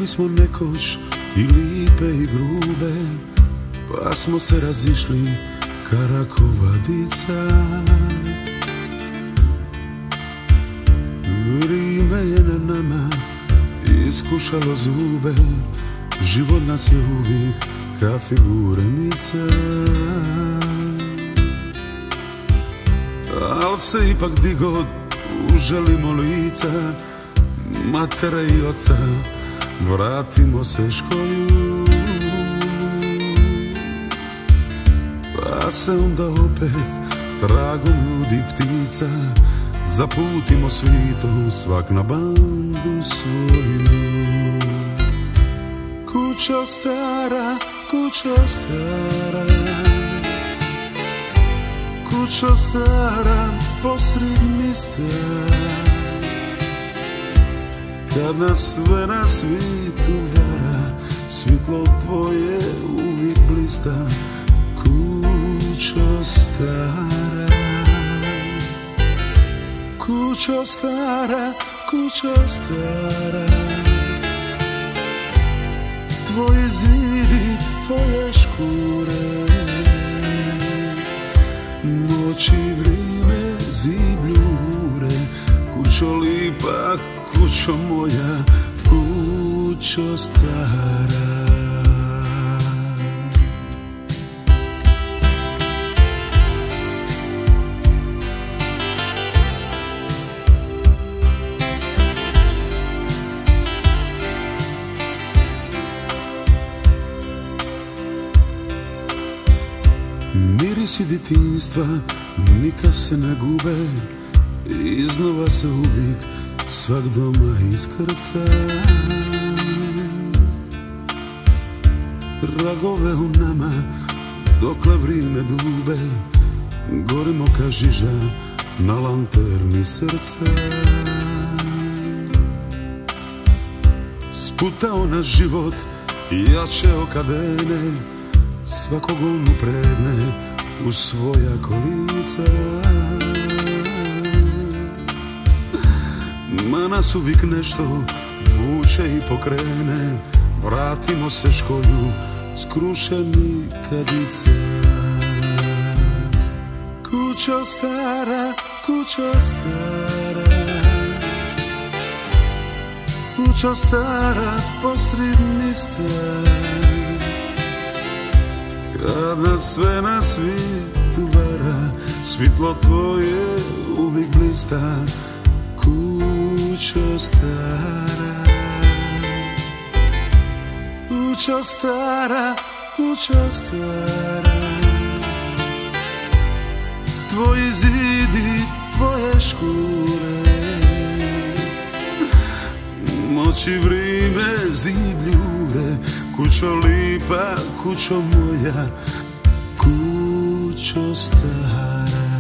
Bili smo nekoć i lipe i grube, pa smo se razišli karakovadica. Vrime je na nama iskušalo zube, život nas je uvijek ka figuremica. Al se ipak digod uželimo lica, matere i oca, vratimo se školu. Pa se onda opet tragom ljudi ptica zaputimo svitom, svak na bandu svoju. Kućo stara, kućo stara, kućo stara posred mista, kad nas sve na svitu vara, svjetlo tvoje uvijek blista. Kućo stara, kućo stara, kućo stara, tvoji zidi, tvoje škure, noći vrime zibljure. Kućo lipa, kućo moja, kućo stara. Mirisi djetinjstva nikad se ne gube, iznova se uvijek svak doma iskrca. Tragove u nama dokle vrime dube, gorimo ka žiža na lanterni srca. Sputao nas život jače okadene, svakog on upregne u svoja kolica. Ma nas uvijek nešto vuče i pokrene, vratimo se školju skrušeni kadica. Kućo stara, kućo stara, kućo stara posred mista, kad nas sve na svitu vara, svjetlo tvoje uvijek blista. Kućo stara, kućo stara, kućo stara, tvoji zidi, tvoje škure, noći vrime zibljure. Kućo lipa, kućo moja, kućo stara.